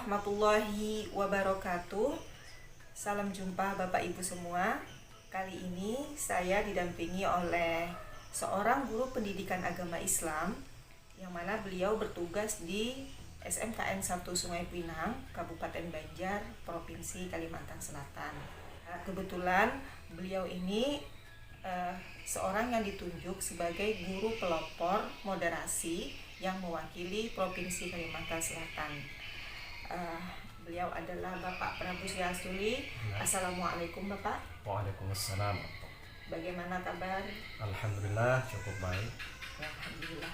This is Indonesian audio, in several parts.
warahmatullahi wabarakatuh. Salam jumpa Bapak Ibu semua. Kali ini saya didampingi oleh seorang guru pendidikan agama Islam yang mana beliau bertugas di SMKN 1 Sungai Pinang, Kabupaten Banjar, Provinsi Kalimantan Selatan. Kebetulan beliau ini seorang yang ditunjuk sebagai guru pelopor moderasi yang mewakili Provinsi Kalimantan Selatan. Beliau adalah Bapak Prabu Sriastuli. Assalamualaikum Bapak. Waalaikumsalam. Bagaimana kabar? Alhamdulillah cukup baik. Alhamdulillah.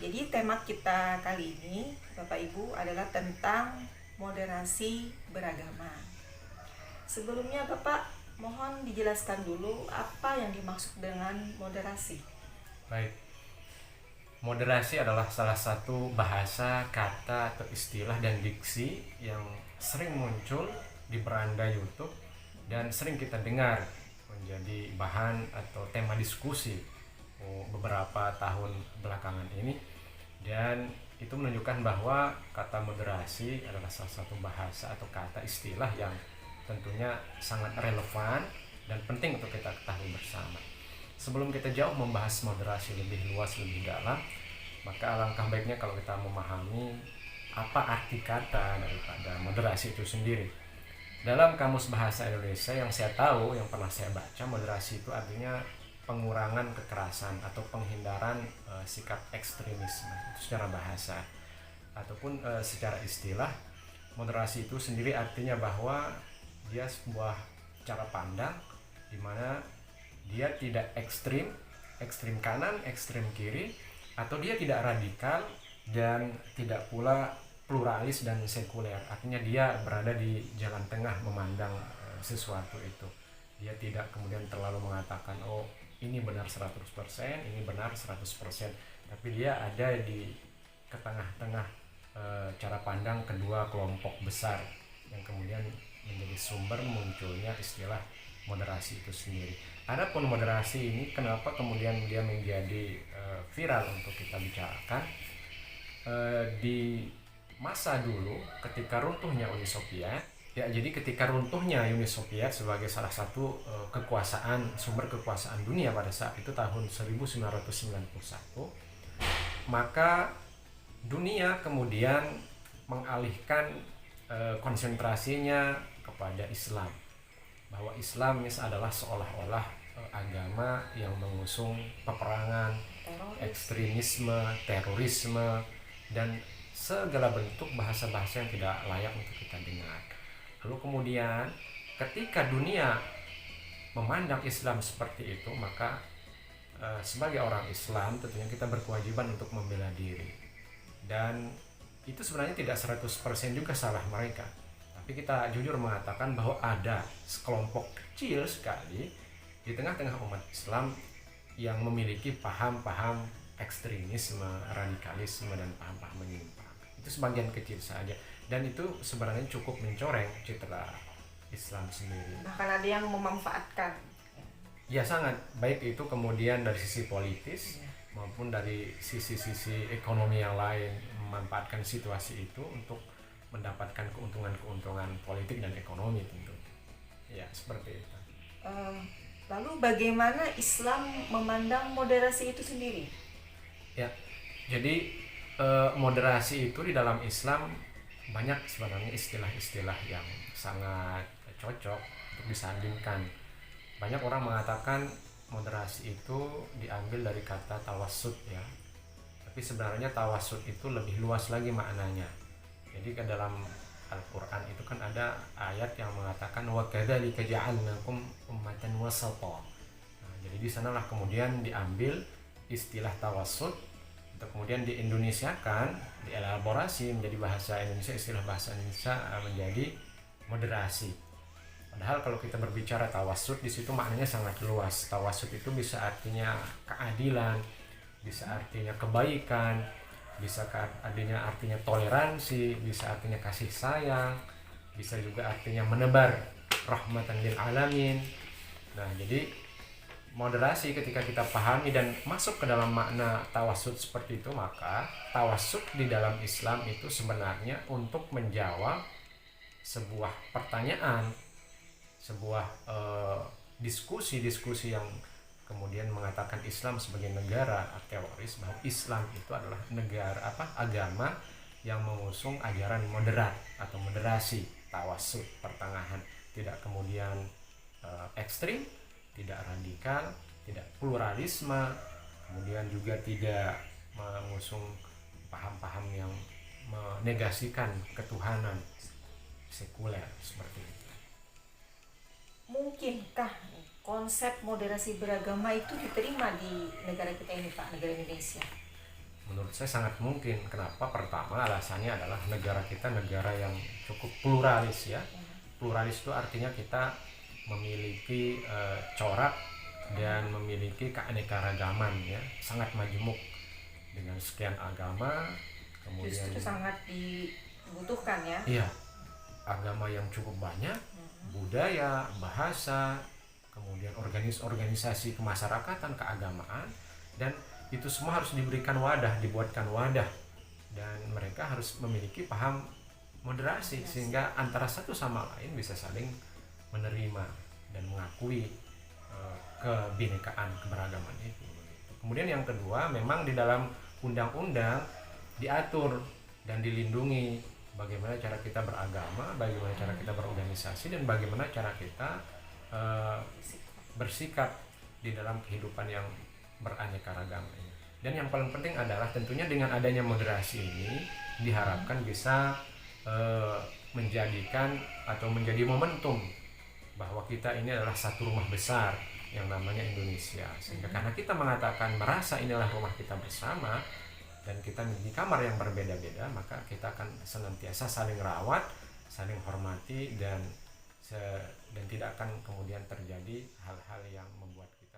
Jadi tema kita kali ini Bapak Ibu adalah tentang moderasi beragama. Sebelumnya Bapak mohon dijelaskan dulu apa yang dimaksud dengan moderasi. Baik. Moderasi adalah salah satu bahasa, kata atau istilah dan diksi yang sering muncul di beranda YouTube dan sering kita dengar menjadi bahan atau tema diskusi beberapa tahun belakangan ini, dan itu menunjukkan bahwa kata moderasi adalah salah satu bahasa atau kata istilah yang tentunya sangat relevan dan penting untuk kita ketahui bersama. Sebelum kita jauh membahas moderasi lebih luas, lebih dalam, maka alangkah baiknya kalau kita memahami apa arti kata daripada moderasi itu sendiri. Dalam Kamus Bahasa Indonesia yang saya tahu, yang pernah saya baca, moderasi itu artinya pengurangan kekerasan atau penghindaran sikap ekstremisme. Itu secara bahasa. Ataupun secara istilah, moderasi itu sendiri artinya bahwa dia sebuah cara pandang di mana dia tidak ekstrim kanan, ekstrim kiri, atau dia tidak radikal dan tidak pula pluralis dan sekuler. Artinya dia berada di jalan tengah memandang sesuatu itu. Dia tidak kemudian terlalu mengatakan oh ini benar 100%, ini benar 100%, tapi dia ada di tengah-tengah cara pandang kedua kelompok besar yang kemudian menjadi sumber munculnya istilah moderasi itu sendiri. Adapun moderasi ini kenapa kemudian dia menjadi viral untuk kita bicarakan? Di masa dulu ketika runtuhnya Uni Soviet, ya jadi ketika runtuhnya Uni Soviet sebagai salah satu sumber kekuasaan dunia pada saat itu tahun 1991, maka dunia kemudian mengalihkan konsentrasinya kepada Islam, bahwa Islam adalah seolah-olah agama yang mengusung peperangan, ekstremisme, terorisme, dan segala bentuk bahasa-bahasa yang tidak layak untuk kita dengar. Lalu kemudian ketika dunia memandang Islam seperti itu, maka sebagai orang Islam tentunya kita berkewajiban untuk membela diri. Dan itu sebenarnya tidak 100% juga salah mereka. Tapi kita jujur mengatakan bahwa ada sekelompok kecil sekali di tengah-tengah umat Islam yang memiliki paham-paham ekstremisme, radikalisme, dan paham-paham menyimpang. Itu sebagian kecil saja, dan itu sebenarnya cukup mencoreng citra Islam sendiri. Bahkan ada yang memanfaatkan. Ya sangat, baik itu kemudian dari sisi politis maupun dari sisi-sisi ekonomi yang lain, memanfaatkan situasi itu untuk mendapatkan keuntungan-keuntungan politik dan ekonomi tentu. Ya, seperti itu. Lalu bagaimana Islam memandang moderasi itu sendiri? Ya, jadi moderasi itu di dalam Islam banyak sebenarnya istilah-istilah yang sangat cocok untuk disandingkan. Banyak orang mengatakan moderasi itu diambil dari kata tawassut ya. Tapi sebenarnya tawassut itu lebih luas lagi maknanya. Jadi ke dalam Al-Quran itu kan ada ayat yang mengatakan wa kadzalika ja'alnakum ummatan wasata. Nah, jadi di sanalah kemudian diambil istilah tawassut untuk kemudian diindonesiakan, dielaborasi menjadi bahasa Indonesia, istilah bahasa Indonesia menjadi moderasi. Padahal kalau kita berbicara tawassut di situ maknanya sangat luas. Tawassut itu bisa artinya keadilan, bisa artinya kebaikan, bisa artinya toleransi, bisa artinya kasih sayang, bisa juga artinya menebar rahmatan lil alamin. Nah, jadi moderasi ketika kita pahami dan masuk ke dalam makna tawassut seperti itu, maka tawassut di dalam Islam itu sebenarnya untuk menjawab sebuah pertanyaan, sebuah diskusi yang kemudian mengatakan Islam sebagai negara teroris, bahwa Islam itu adalah negara agama yang mengusung ajaran moderat atau moderasi, tawassut, pertengahan, tidak kemudian ekstrim, tidak radikal, tidak pluralisme, kemudian juga tidak mengusung paham-paham yang menegasikan ketuhanan sekuler seperti itu. Mungkinkah konsep moderasi beragama itu diterima di negara kita ini, Pak, negara Indonesia? Menurut saya sangat mungkin. Kenapa? Pertama, alasannya adalah negara kita negara yang cukup pluralis ya. Pluralis itu artinya kita memiliki corak dan memiliki keanekaragaman ya, sangat majemuk dengan sekian agama, kemudian Justru sangat dibutuhkan ya. iya, agama yang cukup banyak, budaya, bahasa, kemudian organisasi kemasyarakatan, keagamaan, dan itu semua harus diberikan wadah, dibuatkan wadah, dan mereka harus memiliki paham moderasi sehingga antara satu sama lain bisa saling menerima dan mengakui kebinekaan keberagaman itu. Kemudian yang kedua, memang di dalam undang-undang diatur dan dilindungi bagaimana cara kita beragama, bagaimana cara kita berorganisasi, dan bagaimana cara kita bersikap di dalam kehidupan yang beraneka ragam ini. Dan yang paling penting adalah tentunya dengan adanya moderasi ini diharapkan bisa menjadikan atau menjadi momentum bahwa kita ini adalah satu rumah besar yang namanya Indonesia, sehingga karena kita mengatakan merasa inilah rumah kita bersama dan kita di kamar yang berbeda-beda, maka kita akan senantiasa saling rawat, saling hormati, dan tidak akan kemudian terjadi hal-hal yang membuat kita